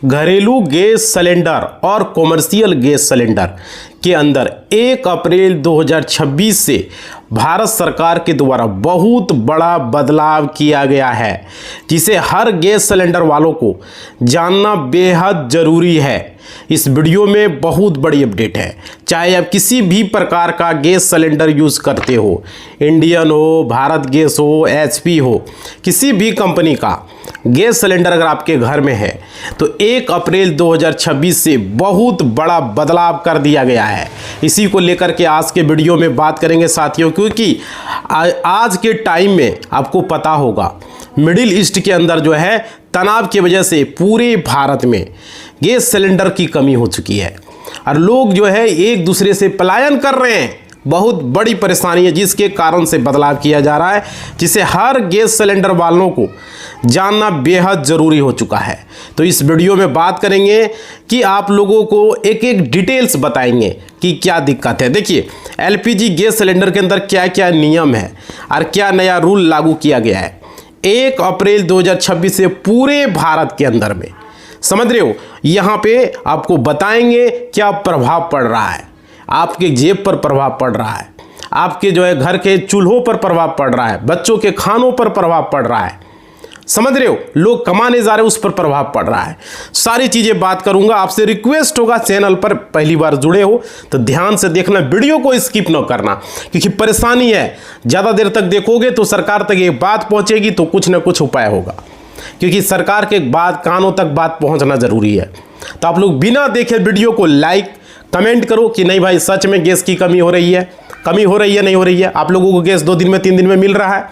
घरेलू gas cylinder और commercial gas cylinder के अंदर 1 अप्रैल 2026 से भारत सरकार के द्वारा बहुत बड़ा बदलाव किया गया है, जिसे हर गैस सिलेंडर वालों को जानना बेहद ज़रूरी है। इस वीडियो में बहुत बड़ी अपडेट है। चाहे आप किसी भी प्रकार का गैस सिलेंडर यूज़ करते हो, इंडियन हो, भारत गैस हो, एचपी हो, किसी भी कंपनी का गैस सिलेंडर अगर आपके घर में है तो 1 अप्रैल 2026 से बहुत बड़ा बदलाव कर दिया गया है। इसी को लेकर के आज के वीडियो में बात करेंगे साथियों, क्योंकि आज के टाइम में आपको पता होगा मिडिल ईस्ट के अंदर जो है तनाव की वजह से पूरे भारत में गैस सिलेंडर की कमी हो चुकी है और लोग जो है एक दूसरे से पलायन कर रहे हैं। बहुत बड़ी परेशानी है जिसके कारण से बदलाव किया जा रहा है, जिसे हर गैस सिलेंडर वालों को जानना बेहद ज़रूरी हो चुका है। तो इस वीडियो में बात करेंगे कि आप लोगों को एक एक डिटेल्स बताएंगे कि क्या दिक्कत है। देखिए, एलपीजी गैस सिलेंडर के अंदर क्या क्या नियम है और क्या नया रूल लागू किया गया है 1 अप्रैल 2026 से पूरे भारत के अंदर में, समझ रहे हो। यहाँ पे आपको बताएंगे क्या प्रभाव पड़ रहा है, आपके जेब पर प्रभाव पड़ रहा है, आपके जो है घर के चूल्हों पर प्रभाव पड़ रहा है, बच्चों के खानों पर प्रभाव पड़ रहा है, समझ रहे हो, लोग कमाने जा रहे हैं उस पर प्रभाव पड़ रहा है। सारी चीज़ें बात करूंगा। आपसे रिक्वेस्ट होगा, चैनल पर पहली बार जुड़े हो तो ध्यान से देखना, वीडियो को स्किप न करना, क्योंकि परेशानी है। ज़्यादा देर तक देखोगे तो सरकार तक ये बात पहुँचेगी तो कुछ ना कुछ उपाय होगा, क्योंकि सरकार के बाद कानों तक बात पहुँचना ज़रूरी है। तो आप लोग बिना देखे वीडियो को लाइक कमेंट करो कि नहीं भाई सच में गैस की कमी हो रही है, नहीं हो रही है, आप लोगों को गैस 2 दिन में 3 दिन में मिल रहा है,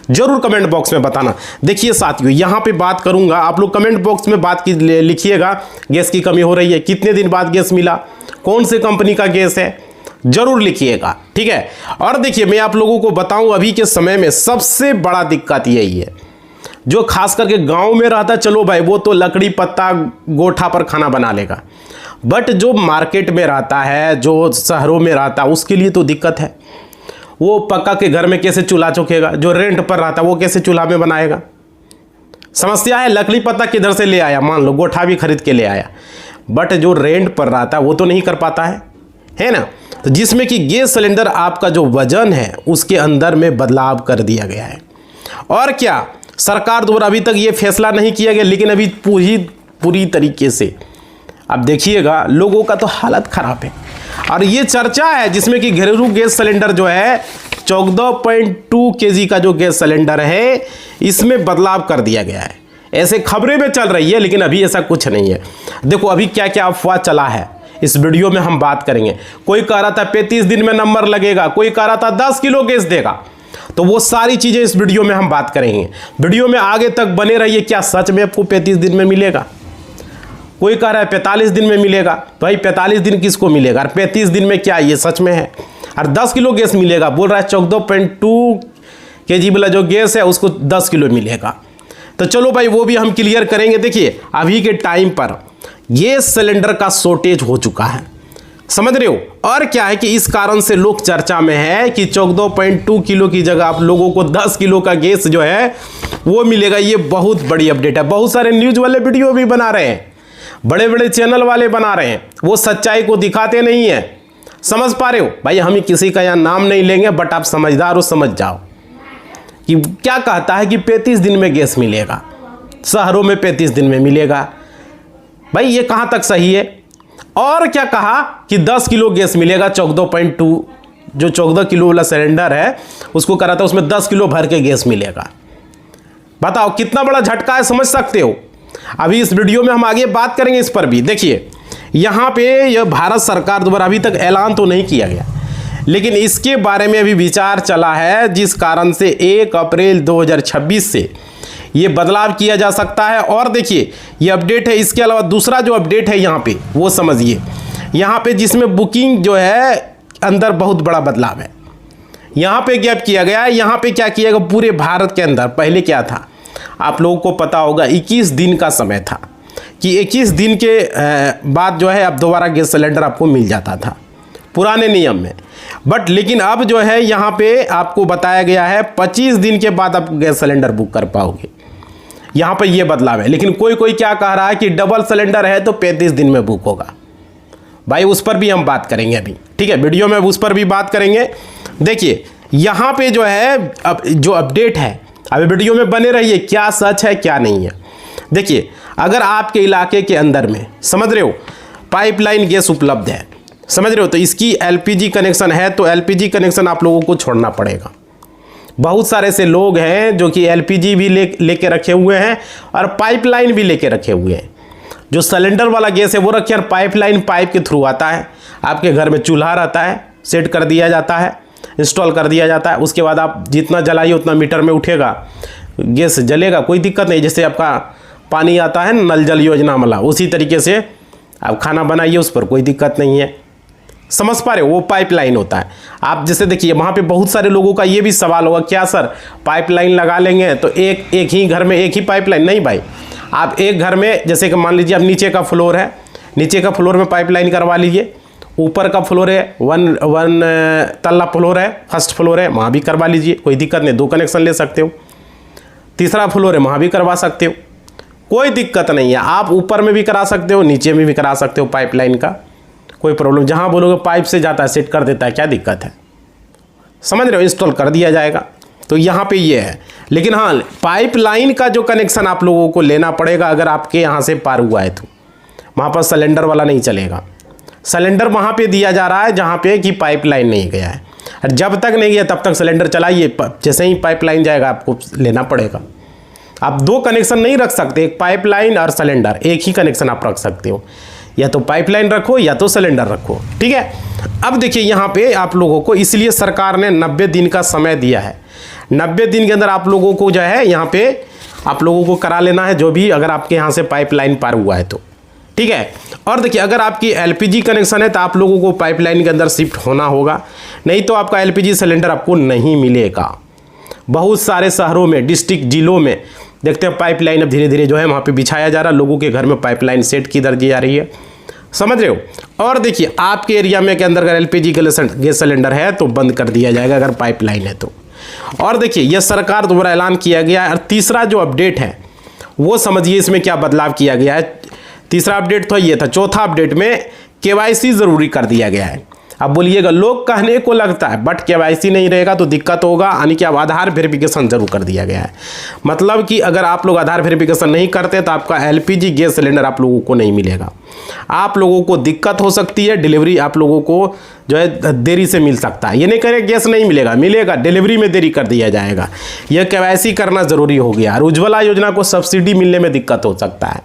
जरूर कमेंट बॉक्स में बताना। देखिए साथियों, यहाँ पे बात करूंगा, आप लोग कमेंट बॉक्स में बात की लिखिएगा गैस की कमी हो रही है, कितने दिन बाद गैस मिला, कौन से कंपनी का गैस है, जरूर लिखिएगा, ठीक है। और देखिए, मैं आप लोगों को बताऊं अभी के समय में सबसे बड़ा दिक्कत यही है, जो खास करके गाँव में रहता चलो भाई वो तो लकड़ी पत्ता गोठा पर खाना बना लेगा, बट जो मार्केट में रहता है, जो शहरों में रहता है, उसके लिए तो दिक्कत है। वो पक्का के घर में कैसे चूल्हा चौकेगा, जो रेंट पर रहता है वो कैसे चूल्हा में बनाएगा। समस्या है, लकड़ी पत्ता किधर से ले आया, मान लो गोठा भी खरीद के ले आया, बट जो रेंट पर रहता है वो तो नहीं कर पाता है ना। तो जिसमें कि गैस सिलेंडर आपका जो वजन है उसके अंदर में बदलाव कर दिया गया है। और क्या, सरकार द्वारा अभी तक ये फैसला नहीं किया गया, लेकिन अभी पूरी तरीके से अब देखिएगा लोगों का तो हालत ख़राब है। और ये चर्चा है जिसमें कि घरेलू गैस सिलेंडर जो है 14.2 केजी का जो गैस सिलेंडर है इसमें बदलाव कर दिया गया है, ऐसे खबरें में चल रही है, लेकिन अभी ऐसा कुछ नहीं है। देखो अभी क्या क्या अफवाह चला है, इस वीडियो में हम बात करेंगे। कोई कह रहा था 35 दिन में नंबर लगेगा, कोई कह रहा था 10 किलो गैस देगा, तो वो सारी चीज़ें इस वीडियो में हम बात करेंगे। वीडियो में आगे तक बने रहिए। क्या सच में आपको 35 दिन में मिलेगा? कोई कह रहा है 45 दिन में मिलेगा, भाई 45 दिन किसको मिलेगा, और 35 दिन में क्या ये सच में है? और 10 किलो गैस मिलेगा, बोल रहा है 14.2 केजी वाला जो गैस है उसको 10 किलो मिलेगा। तो चलो भाई वो भी हम क्लियर करेंगे। देखिए अभी के टाइम पर गैस सिलेंडर का शॉर्टेज हो चुका है, समझ रहे हो। और क्या है कि इस कारण से लोग चर्चा में है कि 14.2 किलो की जगह आप लोगों को 10 किलो का गैस जो है वो मिलेगा। ये बहुत बड़ी अपडेट है। बहुत सारे न्यूज़ वाले वीडियो भी बना रहे हैं, बड़े बड़े चैनल वाले बना रहे हैं, वो सच्चाई को दिखाते नहीं है। समझ पा रहे हो भाई, हम किसी का यहाँ नाम नहीं लेंगे, बट आप समझदार हो, समझ जाओ कि क्या कहता है कि 35 दिन में गैस मिलेगा, शहरों में 35 दिन में मिलेगा। भाई ये कहाँ तक सही है? और क्या कहा कि 10 किलो गैस मिलेगा, 14.2 जो 14 किलो वाला सिलेंडर है उसको करा था, उसमें 10 किलो भर के गैस मिलेगा। बताओ कितना बड़ा झटका है, समझ सकते हो। अभी इस वीडियो में हम आगे बात करेंगे इस पर भी। देखिए यहाँ पे यह भारत सरकार द्वारा अभी तक ऐलान तो नहीं किया गया, लेकिन इसके बारे में अभी विचार चला है, जिस कारण से 1 अप्रैल 2026 से ये बदलाव किया जा सकता है। और देखिए ये अपडेट है, इसके अलावा दूसरा जो अपडेट है यहाँ पे वो समझिए। यहाँ पे जिसमें बुकिंग जो है अंदर बहुत बड़ा बदलाव है, यहाँ पे गैप किया गया है। यहाँ पे क्या किया गया, पूरे भारत के अंदर पहले क्या था आप लोगों को पता होगा, 21 दिन का समय था कि 21 दिन के बाद जो है अब दोबारा गैस सिलेंडर आपको मिल जाता था पुराने नियम में। बट लेकिन अब जो है यहाँ पे आपको बताया गया है 25 दिन के बाद आप गैस सिलेंडर बुक कर पाओगे। यहाँ पर ये बदलाव है। लेकिन कोई कोई क्या कह रहा है कि डबल सिलेंडर है तो 35 दिन में बुक होगा। भाई उस पर भी हम बात करेंगे अभी, ठीक है, वीडियो में उस पर भी बात करेंगे। देखिए यहाँ पे जो है अब जो अपडेट है, अभी वीडियो में बने रहिए, क्या सच है क्या नहीं है। देखिए अगर आपके इलाके के अंदर में, समझ रहे हो, पाइपलाइन गैस उपलब्ध है, समझ रहे हो, तो इसकी एलपीजी कनेक्शन है तो एलपीजी कनेक्शन आप लोगों को छोड़ना पड़ेगा। बहुत सारे ऐसे लोग हैं जो कि एलपीजी भी लेके रखे हुए हैं और पाइपलाइन भी लेके रखे हुए हैं। जो सिलेंडर वाला गैस है वो रखे और पाइपलाइन पाइप के थ्रू आता है, आपके घर में चूल्हा रहता है, सेट कर दिया जाता है, इंस्टॉल कर दिया जाता है। उसके बाद आप जितना जलाइए उतना मीटर में उठेगा, गैस जलेगा, कोई दिक्कत नहीं। जैसे आपका पानी आता है नल जल योजना वाला, उसी तरीके से आप खाना बनाइए, उस पर कोई दिक्कत नहीं है। समझ पा रहे हो, वो पाइपलाइन होता है। आप जैसे देखिए वहाँ पे बहुत सारे लोगों का ये भी सवाल होगा, क्या सर पाइपलाइन लगा लेंगे तो एक ही घर में एक ही पाइपलाइन? नहीं भाई, आप एक घर में जैसे कि मान लीजिए आप नीचे का फ्लोर है, नीचे का फ्लोर में पाइपलाइन करवा लीजिए, ऊपर का फ्लोर है वन तल्ला फ्लोर है, फर्स्ट फ्लोर है, वहाँ भी करवा लीजिए, कोई दिक्कत नहीं, 2 कनेक्शन ले सकते हो। तीसरा फ्लोर है वहाँ भी करवा सकते हो, कोई दिक्कत नहीं है। आप ऊपर में भी करा सकते हो, नीचे में भी करा सकते हो पाइपलाइन का, कोई प्रॉब्लम। जहाँ बोलोगे पाइप से जाता है सेट कर देता है, क्या दिक्कत है, समझ रहे हो, इंस्टॉल कर दिया जाएगा। तो यहाँ पे ये है। लेकिन हाँ, पाइपलाइन का जो कनेक्शन आप लोगों को लेना पड़ेगा अगर आपके यहाँ से पार हुआ है तो, वहाँ पर सिलेंडर वाला नहीं चलेगा। सिलेंडर वहाँ पे दिया जा रहा है जहाँ पे कि पाइपलाइन नहीं गया है, और जब तक नहीं गया तब तक सिलेंडर चलाइए, जैसे ही पाइपलाइन जाएगा आपको लेना पड़ेगा। आप 2 कनेक्शन नहीं रख सकते, एक पाइपलाइन और सिलेंडर, एक ही कनेक्शन आप रख सकते हो, या तो पाइपलाइन रखो या तो सिलेंडर रखो, ठीक है। अब देखिए यहाँ पे आप लोगों को इसलिए सरकार ने 90 दिन का समय दिया है। 90 दिन के अंदर आप लोगों को जो है यहाँ पे आप लोगों को करा लेना है, जो भी अगर आपके यहाँ से पाइपलाइन पार हुआ है तो, ठीक है। और देखिए अगर आपकी एलपीजी कनेक्शन है तो आप लोगों को पाइपलाइन के अंदर शिफ्ट होना होगा, नहीं तो आपका एलपीजी सिलेंडर आपको नहीं मिलेगा। बहुत सारे शहरों में, डिस्ट्रिक्ट, जिलों में देखते हैं पाइपलाइन अब धीरे धीरे जो है वहाँ पे बिछाया जा रहा है, लोगों के घर में पाइपलाइन सेट की दी जा रही है, समझ रहे हो। और देखिए आपके एरिया में के अंदर अगर एलपीजी गैस सिलेंडर है तो बंद कर दिया जाएगा अगर पाइपलाइन है तो। और देखिए यह सरकार द्वारा ऐलान किया गया है। और तीसरा जो अपडेट है वो समझिए इसमें क्या बदलाव किया गया है। तीसरा अपडेट तो ये था। चौथा अपडेट में केवाईसी ज़रूरी कर दिया गया है। अब बोलिएगा लोग कहने को लगता है बट केवाईसी नहीं रहेगा तो दिक्कत होगा, यानी कि अब आधार वेरिफिकेशन जरूर कर दिया गया है। मतलब कि अगर आप लोग आधार वेरिफिकेशन नहीं करते तो आपका एलपीजी गैस सिलेंडर आप लोगों को नहीं मिलेगा। आप लोगों को दिक्कत हो सकती है, डिलीवरी आप लोगों को जो है देरी से मिल सकता है। ये नहीं करें गैस नहीं मिलेगा, मिलेगा, डिलीवरी में देरी कर दिया जाएगा। यह केवाईसी करना ज़रूरी हो गया। और उज्ज्वला योजना को सब्सिडी मिलने में दिक्कत हो सकता है,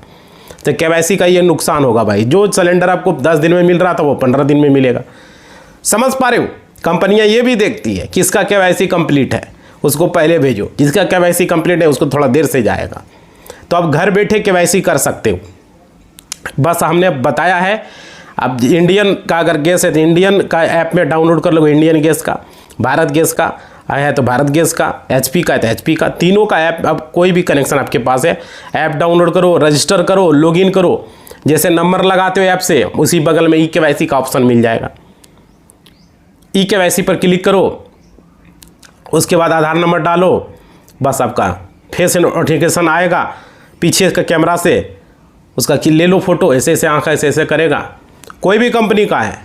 तो केवाईसी का ये नुकसान होगा भाई। जो सिलेंडर आपको 10 दिन में मिल रहा था वो 15 दिन में मिलेगा। समझ पा रहे हो। कंपनियां ये भी देखती है किसका केवाईसी कंप्लीट है उसको पहले भेजो, जिसका केवाईसी कंप्लीट है उसको थोड़ा देर से जाएगा। तो आप घर बैठे केवाईसी कर सकते हो। बस हमने बताया है। अब इंडियन का अगर गैस है तो इंडियन का ऐप में डाउनलोड कर लो, इंडियन गैस का, भारत गैस का है तो भारत गैस का, एचपी का है तो एचपी का, तीनों का ऐप। अब कोई भी कनेक्शन आपके पास है, ऐप डाउनलोड करो, रजिस्टर करो, लॉगिन करो। जैसे नंबर लगाते हो ऐप से, उसी बगल में ई-केवाईसी का ऑप्शन मिल जाएगा। ई-केवाईसी पर क्लिक करो, उसके बाद आधार नंबर डालो, बस आपका फेस नोटिफिकेशन आएगा पीछे का कैमरा से, उसका ले लो फोटो, ऐसे ऐसे आँख ऐसे ऐसे करेगा। कोई भी कंपनी का है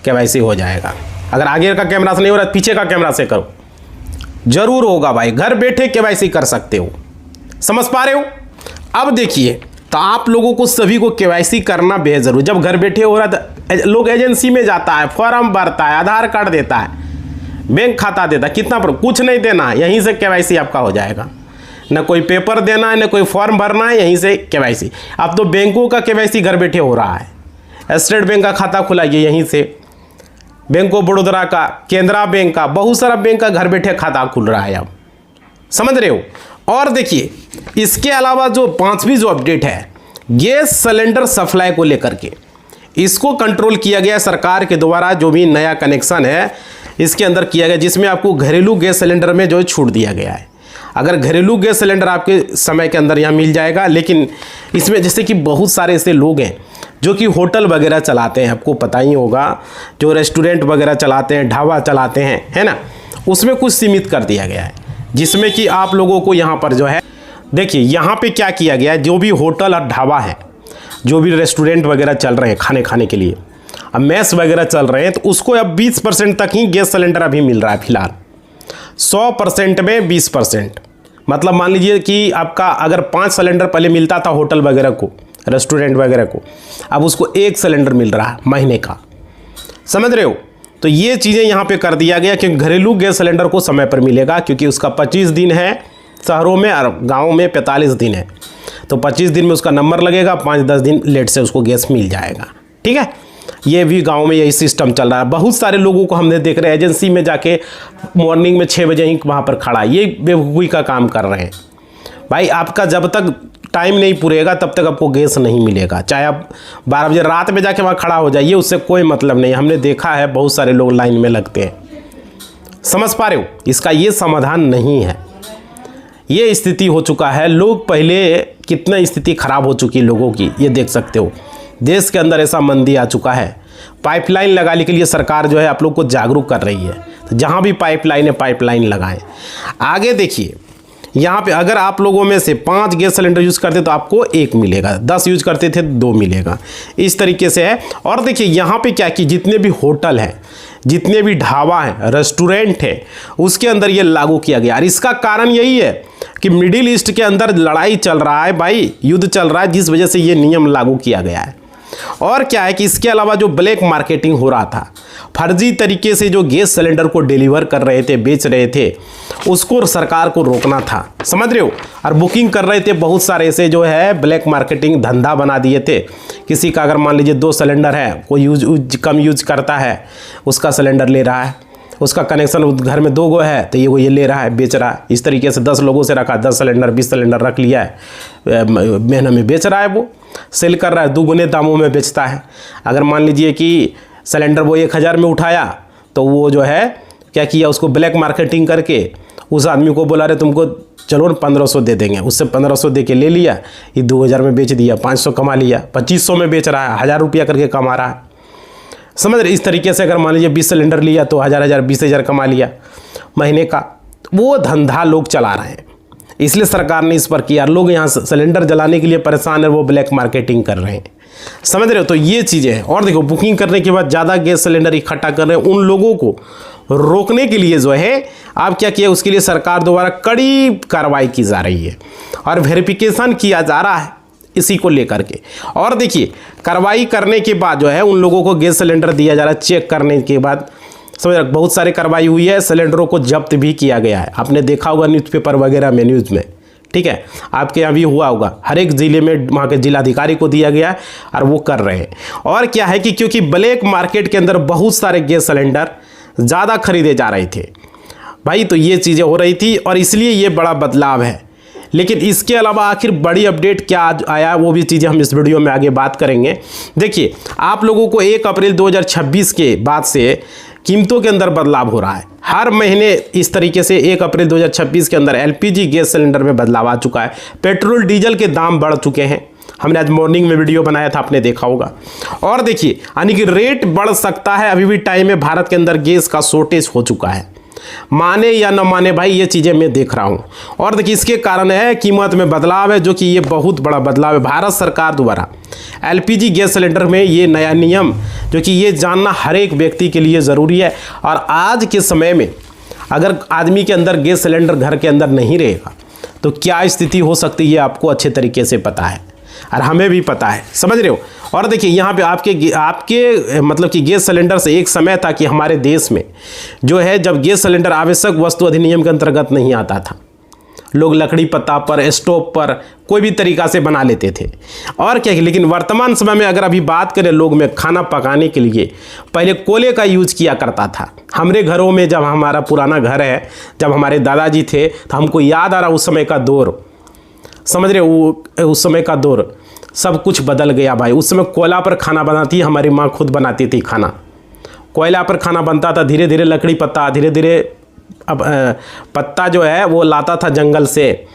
केवाईसी हो जाएगा। अगर आगे का कैमरा से नहीं हो रहा पीछे का कैमरा से करो, जरूर होगा भाई। घर बैठे केवाईसी कर सकते हो। समझ पा रहे हो। अब देखिए तो आप लोगों को सभी को केवाईसी करना बेहद जरूरी। जब घर बैठे हो रहा था, लोग एजेंसी में जाता है, फॉर्म भरता है, आधार कार्ड देता है, बैंक खाता देता है, कितना पर कुछ नहीं देना है, यहीं से केवाईसी आपका हो जाएगा। न कोई पेपर देना है, न कोई फॉर्म भरना है, यहीं से केवाईसी। अब तो बैंकों का केवाईसी घर बैठे हो रहा है। स्टेट बैंक का खाता खुलाइए यहीं से, बैंक ऑफ बड़ौदा का, केनरा बैंक का, बहुत सारा बैंक का घर बैठे खाता खुल रहा है। अब समझ रहे हो। और देखिए इसके अलावा जो 5वीं जो अपडेट है गैस सिलेंडर सप्लाई को लेकर के, इसको कंट्रोल किया गया सरकार के द्वारा। जो भी नया कनेक्शन है इसके अंदर किया गया, जिसमें आपको घरेलू गैस सिलेंडर में जो छूट दिया गया है। अगर घरेलू गैस सिलेंडर आपके समय के अंदर यहाँ मिल जाएगा, लेकिन इसमें जैसे कि बहुत सारे ऐसे लोग हैं जो कि होटल वगैरह चलाते हैं, आपको पता ही होगा, जो रेस्टोरेंट वगैरह चलाते हैं, ढाबा चलाते हैं, है ना, उसमें कुछ सीमित कर दिया गया है, जिसमें कि आप लोगों को यहाँ पर जो है देखिए यहाँ पे क्या किया गया है, जो भी होटल और ढाबा है, जो भी रेस्टोरेंट वगैरह चल रहे हैं खाने के लिए, अब मेस वगैरह चल रहे हैं, तो उसको अब 20% तक ही गैस सिलेंडर अभी मिल रहा है फिलहाल। 100% में 20%, मतलब मान लीजिए कि आपका अगर 5 सिलेंडर पहले मिलता था होटल वगैरह को, रेस्टोरेंट वगैरह को, अब उसको 1 सिलेंडर मिल रहा है महीने का। समझ रहे हो? तो ये चीज़ें यहाँ पे कर दिया गया कि घरेलू गैस सिलेंडर को समय पर मिलेगा, क्योंकि उसका 25 दिन है शहरों में और गाँव में 45 दिन है। तो 25 दिन में उसका नंबर लगेगा, 5-10 दिन लेट से उसको गैस मिल जाएगा। ठीक है, ये भी गांव में यही सिस्टम चल रहा है। बहुत सारे लोगों को हमने देख रहे हैं एजेंसी में जाके मॉर्निंग में 6 बजे ही वहाँ पर खड़ा, ये बेवकूफ़ी का काम कर रहे हैं। भाई आपका जब तक टाइम नहीं पूरेगा तब तक आपको गैस नहीं मिलेगा, चाहे आप 12 बजे रात में जाके वहाँ खड़ा हो जाइए, उससे कोई मतलब नहीं। हमने देखा है बहुत सारे लोग लाइन में लगते हैं। समझ पा रहे हो? इसका ये समाधान नहीं है। ये स्थिति हो चुका है, लोग पहले कितना स्थिति खराब हो चुकी है लोगों की, ये देख सकते हो। देश के अंदर ऐसा मंदी आ चुका है। पाइपलाइन लगाने के लिए सरकार जो है आप लोग को जागरूक कर रही है, तो जहाँ भी पाइपलाइन है पाइपलाइन लगाएं। आगे देखिए, यहाँ पे अगर आप लोगों में से 5 गैस सिलेंडर यूज़ करते तो आपको 1 मिलेगा, 10 यूज़ करते थे 2 मिलेगा, इस तरीके से है। और देखिए यहाँ पे क्या कि जितने भी होटल हैं, जितने भी ढाबा हैं, रेस्टोरेंट है, उसके अंदर ये लागू किया गया। और इसका कारण यही है कि मिडिल ईस्ट के अंदर लड़ाई चल रहा है भाई, युद्ध चल रहा है, जिस वजह से ये नियम लागू किया गया है। और क्या है कि इसके अलावा जो ब्लैक मार्केटिंग हो रहा था, फर्जी तरीके से जो गैस सिलेंडर को डिलीवर कर रहे थे, बेच रहे थे, उसको सरकार को रोकना था। समझ रहे हो? और बुकिंग कर रहे थे बहुत सारे ऐसे जो है ब्लैक मार्केटिंग धंधा बना दिए थे। किसी का अगर मान लीजिए 2 सिलेंडर है, कोई कम यूज करता है, उसका सिलेंडर ले रहा है, उसका कनेक्शन घर में 2 गो है तो ये ले रहा है, बेच रहा है। इस तरीके से 10 लोगों से रखा, 10 सिलेंडर 20 सिलेंडर रख लिया है, महीने में बेच रहा है, वो सेल कर रहा है, 2 गुने दामों में बेचता है। अगर मान लीजिए कि सिलेंडर वो 1000 में उठाया तो वो जो है क्या किया, उसको ब्लैक मार्केटिंग करके उस आदमी को बोला रहे तुमको चलो 1500 दे देंगे, उससे 1500 दे के ले लिया, ये 2000 में बेच दिया, 500 कमा लिया, 2500 में बेच रहा है, 1000 रुपया करके कमा रहा है। समझ रहे? इस तरीके से अगर मान लीजिए 20 सिलेंडर लिया तो 20,000 कमा लिया महीने का। वो धंधा लोग चला रहे हैं, इसलिए सरकार ने इस पर किया। लोग यहाँ सिलेंडर जलाने के लिए परेशान है, वो ब्लैक मार्केटिंग कर रहे हैं। समझ रहे हो? तो ये चीज़ें हैं। और देखो, बुकिंग करने के बाद ज़्यादा गैस सिलेंडर इकट्ठा कर रहे हैं, उन लोगों को रोकने के लिए जो है आप क्या किया, उसके लिए सरकार द्वारा कड़ी कार्रवाई की जा रही है और वेरिफिकेशन किया जा रहा है इसी को लेकर के। और देखिए, कार्रवाई करने के बाद जो है उन लोगों को गैस सिलेंडर दिया जा रहा है। चेक करने के बाद समझ रहे, बहुत सारी कार्रवाई हुई है, सिलेंडरों को जब्त भी किया गया है। आपने देखा होगा न्यूज़पेपर वगैरह में, न्यूज़ में। ठीक है, आपके यहाँ भी हुआ होगा, हर एक ज़िले में वहाँ के जिलाधिकारी को दिया गया है और वो कर रहे हैं। और क्या है कि क्योंकि ब्लैक मार्केट के अंदर बहुत सारे गैस सिलेंडर ज़्यादा खरीदे जा रहे थे भाई, तो ये चीज़ें हो रही थी और इसलिए ये बड़ा बदलाव है। लेकिन इसके अलावा आखिर बड़ी अपडेट क्या आया, वो भी चीज़ें हम इस वीडियो में आगे बात करेंगे। देखिए, आप लोगों को 1 अप्रैल 2026 के बाद से कीमतों के अंदर बदलाव हो रहा है। हर महीने इस तरीके से 1 अप्रैल 2026 के अंदर एलपीजी गैस सिलेंडर में बदलाव आ चुका है। पेट्रोल डीजल के दाम बढ़ चुके हैं, हमने आज मॉर्निंग में वीडियो बनाया था, आपने देखा होगा। और देखिए, यानी कि रेट बढ़ सकता है। अभी भी टाइम में भारत के अंदर गैस का शॉर्टेज हो चुका है, माने या न माने भाई, ये चीज़ें मैं देख रहा हूँ। और देखिए, इसके कारण है कीमत में बदलाव है, जो कि ये बहुत बड़ा बदलाव है भारत सरकार द्वारा एलपीजी गैस सिलेंडर में ये नया नियम, जो कि ये जानना हर एक व्यक्ति के लिए ज़रूरी है। और आज के समय में अगर आदमी के अंदर गैस सिलेंडर घर के अंदर नहीं रहेगा तो क्या स्थिति हो सकती है, आपको अच्छे तरीके से पता है और हमें भी पता है। समझ रहे हो? और देखिए, यहाँ पे आपके मतलब कि गैस सिलेंडर से एक समय था कि हमारे देश में जो है, जब गैस सिलेंडर आवश्यक वस्तु अधिनियम के अंतर्गत नहीं आता था, लोग लकड़ी पत्ता पर, स्टोव पर कोई भी तरीका से बना लेते थे। और क्या, लेकिन वर्तमान समय में अगर अभी बात करें, लोग में खाना पकाने के लिए पहले कोयले का यूज किया करता था। हमारे घरों में, जब हमारा पुराना घर है, जब हमारे दादाजी थे, तो हमको याद आ रहा उस समय का दौर। समझ रहे हो? उस समय का दौर सब कुछ बदल गया भाई। उस समय कोयला पर खाना बनाती, हमारी माँ खुद बनाती थी खाना, कोयला पर खाना बनता था। धीरे धीरे लकड़ी पत्ता, धीरे धीरे अब पत्ता जो है वो लाता था, जंगल से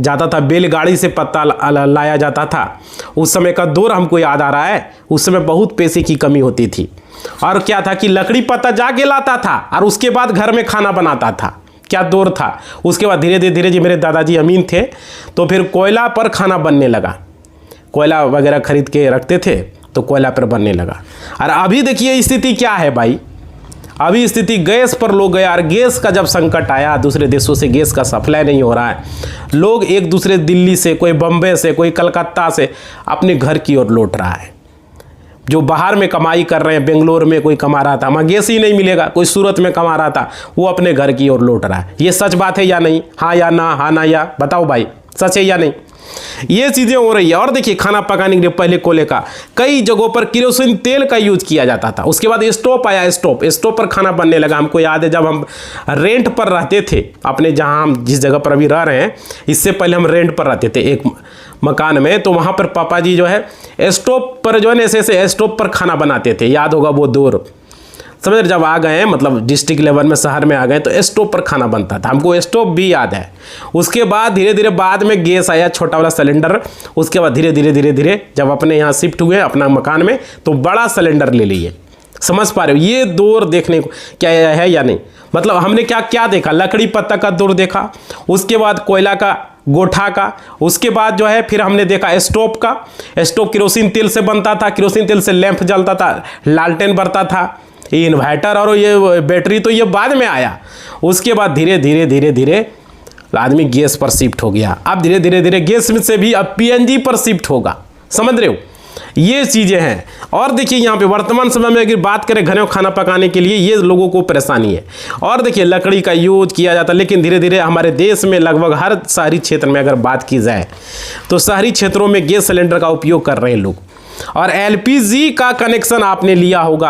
जाता था, बैलगाड़ी से पत्ता लाया जाता था। उस समय का दौर हमको याद आ रहा है। उस समय बहुत पैसे की कमी होती थी और क्या था कि लकड़ी पत्ता जाके लाता था और उसके बाद घर में खाना बनाता था। क्या दौर था। उसके बाद धीरे धीरे धीरे जी मेरे दादाजी अमीन थे, तो फिर कोयला पर खाना बनने लगा, कोयला वगैरह खरीद के रखते थे तो कोयला पर बनने लगा। और अभी देखिए स्थिति क्या है भाई, अभी स्थिति गैस पर लोग गए। और गैस का जब संकट आया, दूसरे देशों से गैस का सप्लाई नहीं हो रहा है, लोग एक दूसरे दिल्ली से, कोई बम्बई से, कोई कलकत्ता से अपने घर की ओर लौट रहा है। जो बाहर में कमाई कर रहे हैं, बेंगलोर में कोई कमा रहा था, वहाँ गैस ही नहीं मिलेगा, कोई सूरत में कमा रहा था, वो अपने घर की ओर लौट रहा है। ये सच बात है या नहीं? हाँ या ना, हाँ ना या बताओ भाई, सच है या नहीं? ये चीज़ें हो रही है। और देखिए खाना पकाने के लिए पहले कोयले का, कई जगहों पर केरोसिन तेल का यूज किया जाता था। उसके बाद स्टोव आया, स्टोव पर खाना बनने लगा। हमको याद है जब हम रेंट पर रहते थे अपने, जहाँ हम जिस जगह पर अभी रह रहे हैं, इससे पहले हम रेंट पर रहते थे एक मकान में, तो वहाँ पर पापा जी जो है स्टोव पर जो है ना ऐसे स्टोव पर खाना बनाते थे। याद होगा वो दौर, समझ। जब आ गए मतलब डिस्ट्रिक्ट लेवल में, शहर में आ गए, तो स्टोव पर खाना बनता था, हमको स्टोव भी याद है। उसके बाद धीरे धीरे बाद में गैस आया, छोटा वाला सिलेंडर। उसके बाद धीरे धीरे धीरे धीरे जब अपने यहाँ शिफ्ट हुए अपना मकान में, तो बड़ा सिलेंडर ले लिए। समझ पा रहे हो ये दौर देखने को क्या है या नहीं? मतलब हमने क्या क्या देखा, लकड़ी पत्ता का दौर देखा, उसके बाद कोयला का, गोठा का, उसके बाद जो है फिर हमने देखा स्टोव का। स्टोव केरोसिन तेल से बनता था, केरोसिन तेल से लैंप जलता था, लालटेन बरता था। ये इन्वर्टर और ये बैटरी तो ये बाद में आया। उसके बाद धीरे धीरे धीरे धीरे आदमी गैस पर शिफ्ट हो गया। अब धीरे धीरे धीरे गैस में से भी अब पीएनजी पर शिफ्ट होगा। समझ रहे हो, ये चीज़ें हैं। और देखिए यहाँ पे वर्तमान समय में अगर बात करें घरों खाना पकाने के लिए, ये लोगों को परेशानी है। और देखिए लकड़ी का यूज किया जाता है, लेकिन धीरे धीरे हमारे देश में लगभग हर शहरी क्षेत्र में अगर बात की जाए तो शहरी क्षेत्रों में गैस सिलेंडर का उपयोग कर रहे हैं लोग। और एलपीजी का कनेक्शन आपने लिया होगा,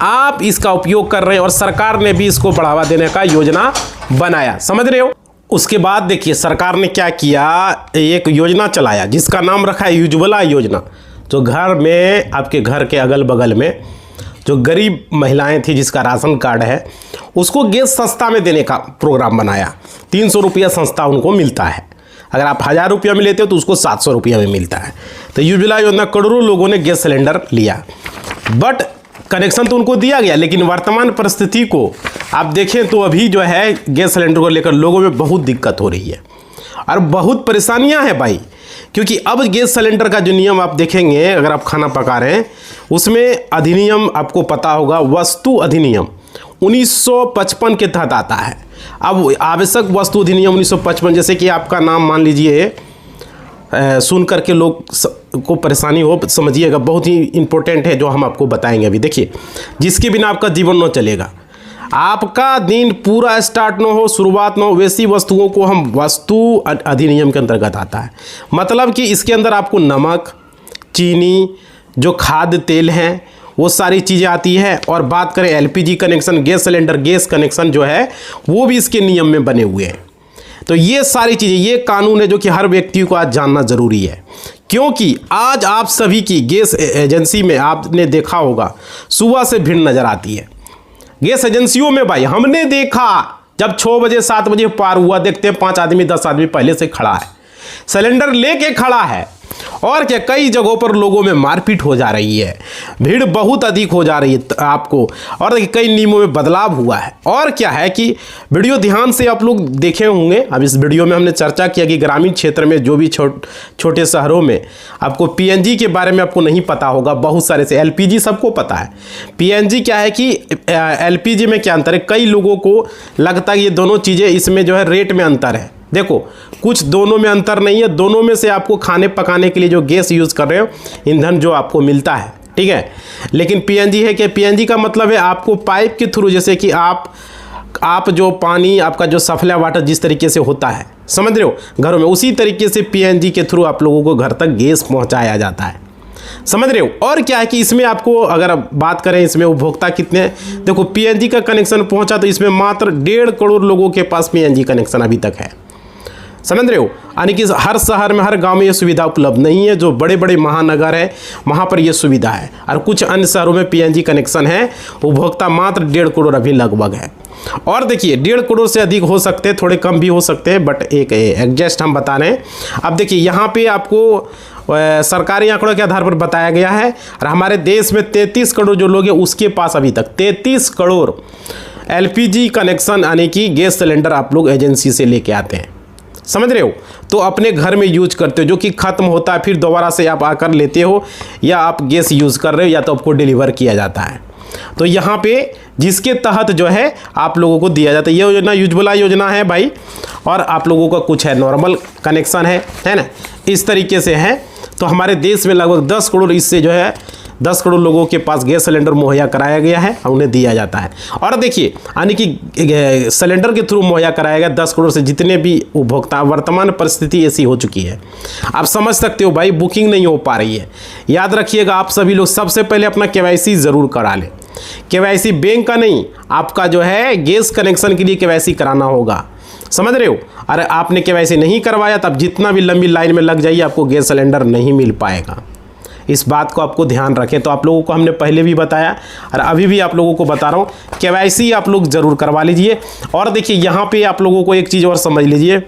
आप इसका उपयोग कर रहे हैं, और सरकार ने भी इसको बढ़ावा देने का योजना बनाया। समझ रहे हो। उसके बाद देखिए सरकार ने क्या किया, एक योजना चलाया जिसका नाम रखा है उज्ज्वला योजना। जो घर में, आपके घर के अगल बगल में जो गरीब महिलाएं थी जिसका राशन कार्ड है, उसको गैस सस्ता में देने का प्रोग्राम बनाया। 300 रुपया सस्ता उनको मिलता है। अगर आप 1000 रुपया में लेते हो तो उसको 700 रुपया में मिलता है। तो उज्ज्वला योजना, करोड़ों लोगों ने गैस सिलेंडर लिया, बट कनेक्शन तो उनको दिया गया। लेकिन वर्तमान परिस्थिति को आप देखें तो अभी जो है गैस सिलेंडर को लेकर लोगों में बहुत दिक्कत हो रही है और बहुत परेशानियां हैं भाई। क्योंकि अब गैस सिलेंडर का जो नियम आप देखेंगे, अगर आप खाना पका रहे हैं, उसमें अधिनियम आपको पता होगा, वस्तु अधिनियम 1955 के तहत आता है। अब आवश्यक वस्तु अधिनियम 1955, जैसे कि आपका नाम मान लीजिए, सुन करके लोग को परेशानी हो, समझिएगा, बहुत ही इंपॉर्टेंट है जो हम आपको बताएंगे अभी। देखिए, जिसके बिना आपका जीवन न चलेगा, आपका दिन पूरा स्टार्ट न हो, शुरुआत न हो, वैसी वस्तुओं को हम वस्तु अधिनियम के अंतर्गत आता है। मतलब कि इसके अंदर आपको नमक, चीनी, जो खाद्य तेल हैं, वो सारी चीज़ें आती है। और बात करें LPG connection, gas cylinder, gas connection जो है वो भी इसके नियम में बने हुए हैं। तो ये सारी चीज़ें, ये कानून है जो कि हर व्यक्ति को आज जानना ज़रूरी है। क्योंकि आज आप सभी की गैस एजेंसी में आपने देखा होगा सुबह से भीड़ नज़र आती है। गैस एजेंसियों में भाई हमने देखा, जब 6 बजे 7 बजे पार हुआ, देखते हैं 5 आदमी 10 आदमी पहले से खड़ा है, सिलेंडर लेके खड़ा है। और क्या, कई जगहों पर लोगों में मारपीट हो जा रही है, भीड़ बहुत अधिक हो जा रही है आपको। और देखिए कई नियमों में बदलाव हुआ है। और क्या है कि वीडियो ध्यान से आप लोग देखे होंगे, अब इस वीडियो में हमने चर्चा किया कि ग्रामीण क्षेत्र में जो भी छोटे शहरों में आपको पीएनजी के बारे में आपको नहीं पता होगा, बहुत सारे से एलपीजी सबको पता है। पीएनजी क्या है कि एलपीजी में क्या अंतर है, कई लोगों को लगता है ये दोनों चीज़ें, इसमें जो है रेट में अंतर है। देखो, कुछ दोनों में अंतर नहीं है, दोनों में से आपको खाने पकाने के लिए जो गैस यूज़ कर रहे हो, ईंधन जो आपको मिलता है, ठीक है। लेकिन पीएनजी है कि पीएनजी का मतलब है आपको पाइप के थ्रू, जैसे कि आप जो पानी, आपका जो सप्लाई वाटर जिस तरीके से होता है, समझ रहे हो, घरों में, उसी तरीके से पीएनजी के थ्रू आप लोगों को घर तक गैस पहुँचाया जाता है। समझ रहे हो। और क्या है कि इसमें आपको अगर बात करें, इसमें उपभोक्ता कितने हैं, देखो पीएनजी का कनेक्शन पहुंचा तो इसमें मात्र 1.5 करोड़ लोगों के पास पीएनजी कनेक्शन अभी तक है। समझ रहे हो। यानी कि हर शहर में, हर गांव में ये सुविधा उपलब्ध नहीं है। जो बड़े बड़े महानगर है वहाँ पर ये सुविधा है, और कुछ अन्य शहरों में पीएनजी कनेक्शन है। उपभोक्ता मात्र 1.5 करोड़ अभी लगभग है। और देखिए 1.5 करोड़ से अधिक हो सकते हैं, थोड़े कम भी हो सकते हैं, बट एक एग्जैक्ट हम बता रहे हैं। अब देखिए यहाँ पे आपको सरकारी आंकड़ों के आधार पर बताया गया है, और हमारे देश में 33 करोड़ जो लोग हैं उसके पास अभी तक 33 करोड़ एलपीजी कनेक्शन यानी कि गैस सिलेंडर आप लोग एजेंसी से लेके आते हैं, समझ रहे हो, तो अपने घर में यूज करते हो, जो कि ख़त्म होता है फिर दोबारा से आप आकर लेते हो, या आप गैस यूज़ कर रहे हो या तो आपको डिलीवर किया जाता है। तो यहाँ पे जिसके तहत जो है आप लोगों को दिया जाता है, ये योजना उज्ज्वला योजना है भाई, और आप लोगों का कुछ है नॉर्मल कनेक्शन है ना, इस तरीके से है। तो हमारे देश में लगभग 10 करोड़ इससे जो है 10 करोड़ लोगों के पास गैस सिलेंडर मुहैया कराया गया है और उन्हें दिया जाता है। और देखिए यानी कि सिलेंडर के थ्रू मुहैया कराया गया 10 करोड़ से जितने भी उपभोक्ता, वर्तमान परिस्थिति ऐसी हो चुकी है, आप समझ सकते हो भाई, बुकिंग नहीं हो पा रही है। याद रखिएगा आप सभी लोग सबसे पहले अपना KYC ज़रूर करा लें। KYC बैंक का नहीं, आपका जो है गैस कनेक्शन के लिए KYC कराना होगा, समझ रहे हो। अरे आपने KYC नहीं करवाया तब जितना भी लंबी लाइन में लग जाइए आपको गैस सिलेंडर नहीं मिल पाएगा। इस बात को आपको ध्यान रखें। तो आप लोगों को हमने पहले भी बताया और अभी भी आप लोगों को बता रहा हूँ, KYC आप लोग ज़रूर करवा लीजिए। और देखिए यहाँ पे आप लोगों को एक चीज़ और समझ लीजिए,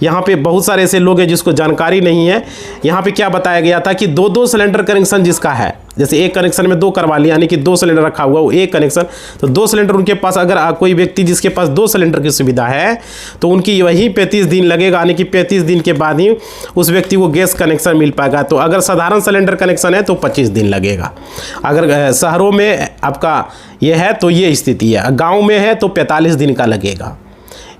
यहाँ पे बहुत सारे ऐसे लोग हैं जिसको जानकारी नहीं है। यहाँ पे क्या बताया गया था कि 2-2 सिलेंडर कनेक्शन जिसका है, जैसे एक कनेक्शन में 2 करवा लिया, यानी कि 2 सिलेंडर रखा हुआ वो एक कनेक्शन, तो 2 सिलेंडर उनके पास, अगर कोई व्यक्ति जिसके पास 2 सिलेंडर की सुविधा है तो उनकी वही 35 दिन लगेगा, यानी कि 35 दिन के बाद ही उस व्यक्ति को गैस कनेक्शन मिल पाएगा। तो अगर साधारण सिलेंडर कनेक्शन है तो 25 दिन लगेगा। अगर शहरों में आपका ये है तो ये स्थिति है, गाँव में है तो 45 दिन का लगेगा।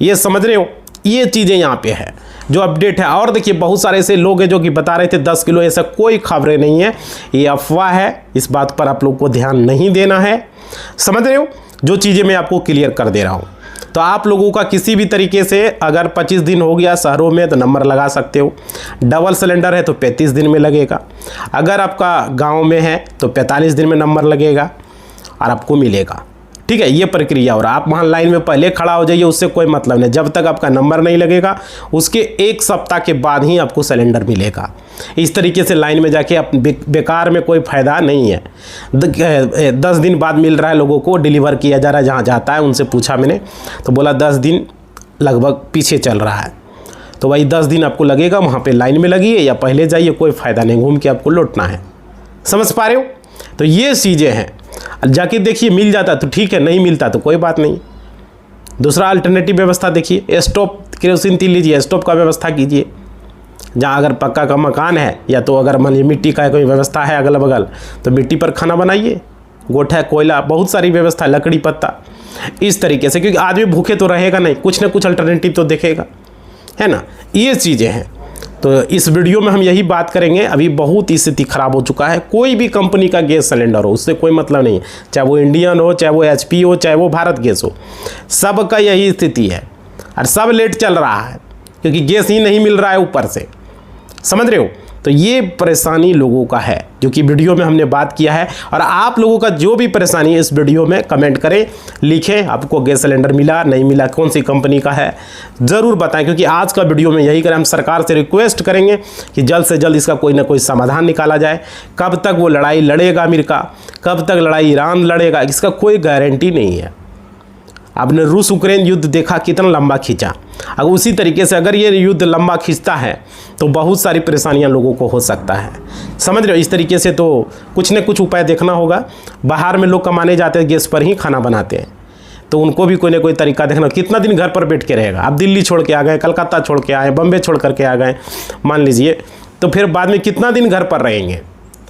ये समझ रहे हो, ये चीज़ें यहाँ पे है जो अपडेट है। और देखिए बहुत सारे ऐसे लोग हैं जो कि बता रहे थे 10 किलो, ऐसा कोई खबरें नहीं है, ये अफवाह है। इस बात पर आप लोग को ध्यान नहीं देना है, समझ रहे हो, जो चीज़ें मैं आपको क्लियर कर दे रहा हूँ। तो आप लोगों का किसी भी तरीके से अगर 25 दिन हो गया शहरों में तो नंबर लगा सकते हो। डबल सिलेंडर है तो 35 दिन में लगेगा। अगर आपका गाँव में है तो 45 दिन में नंबर लगेगा और आपको मिलेगा, ठीक है, ये प्रक्रिया। और आप वहाँ लाइन में पहले खड़ा हो जाइए, उससे कोई मतलब नहीं। जब तक आपका नंबर नहीं लगेगा उसके 1 सप्ताह के बाद ही आपको सिलेंडर मिलेगा। इस तरीके से लाइन में जाके आप बेकार में कोई फ़ायदा नहीं है। 10 दिन बाद मिल रहा है, लोगों को डिलीवर किया जा रहा है, जहाँ जाता है उनसे पूछा मैंने तो बोला 10 दिन लगभग पीछे चल रहा है। तो भाई 10 दिन आपको लगेगा, वहाँ पर लाइन में लगिए या पहले जाइए, कोई फ़ायदा नहीं, घूम के आपको लौटना है। समझ पा रहे हो? तो ये चीज़ें हैं। जाके देखिए मिल जाता तो ठीक है, नहीं मिलता तो कोई बात नहीं। दूसरा अल्टरनेटिव व्यवस्था देखिए, स्टोव केरोसिन तेल लीजिए, स्टोव का व्यवस्था कीजिए। जहाँ अगर पक्का का मकान है या तो अगर मान लीजिए मिट्टी का कोई व्यवस्था है अगल बगल तो मिट्टी पर खाना बनाइए। गोठा, कोयला, बहुत सारी व्यवस्था, लकड़ी पत्ता, इस तरीके से, क्योंकि आदमी भूखे तो रहेगा नहीं, कुछ ना कुछ अल्टरनेटिव तो देखेगा, है ना। ये चीज़ें हैं। तो इस वीडियो में हम यही बात करेंगे। अभी बहुत स्थिति खराब हो चुका है। कोई भी कंपनी का गैस सिलेंडर हो उससे कोई मतलब नहीं है, चाहे वो इंडियन हो, चाहे वो HP हो, चाहे वो भारत गैस हो, सबका यही स्थिति है और सब लेट चल रहा है क्योंकि गैस ही नहीं मिल रहा है ऊपर से, समझ रहे हो। तो ये परेशानी लोगों का है जो कि वीडियो में हमने बात किया है। और आप लोगों का जो भी परेशानी है इस वीडियो में कमेंट करें, लिखें आपको गैस सिलेंडर मिला नहीं मिला, कौन सी कंपनी का है, ज़रूर बताएं। क्योंकि आज का वीडियो में यही करें, हम सरकार से रिक्वेस्ट करेंगे कि जल्द से जल्द इसका कोई ना कोई समाधान निकाला जाए। कब तक वो लड़ाई लड़ेगा अमेरिका, कब तक लड़ाई ईरान लड़ेगा, इसका कोई गारंटी नहीं है। आपने रूस यूक्रेन युद्ध देखा कितना लंबा खींचा। अगर उसी तरीके से अगर ये युद्ध लंबा खींचता है तो बहुत सारी परेशानियां लोगों को हो सकता है, समझ रहे हो। इस तरीके से तो कुछ न कुछ उपाय देखना होगा। बाहर में लोग कमाने जाते हैं, गैस पर ही खाना बनाते हैं, तो उनको भी कोई ना कोई तरीका देखना। कितना दिन घर पर बैठ के रहेगा। आप दिल्ली छोड़ के आ गए, कलकत्ता छोड़ के आए, बम्बे छोड़ करके आ गए मान लीजिए, तो फिर बाद में कितना दिन घर पर रहेंगे।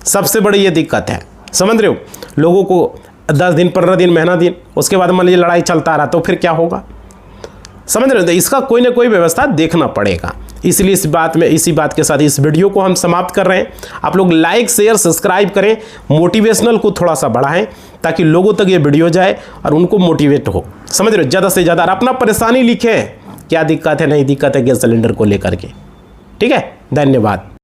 सबसे बड़ी ये दिक्कत है, समझ रहे हो। लोगों को 10 दिन, 15 दिन, महीना दिन, उसके बाद मान लीजिए लड़ाई चलता रहा तो फिर क्या होगा, समझ रहे हो। तो इसका कोई ना कोई व्यवस्था देखना पड़ेगा। इसलिए इसी बात के साथ इस वीडियो को हम समाप्त कर रहे हैं। आप लोग लाइक, शेयर, सब्सक्राइब करें, मोटिवेशनल को थोड़ा सा बढ़ाएं ताकि लोगों तक ये वीडियो जाए और उनको मोटिवेट हो, समझ रहे हो, ज़्यादा से ज़्यादा। अपना परेशानी लिखें, क्या दिक्कत है, नहीं दिक्कत है गैस सिलेंडर को लेकर के, ठीक है। धन्यवाद।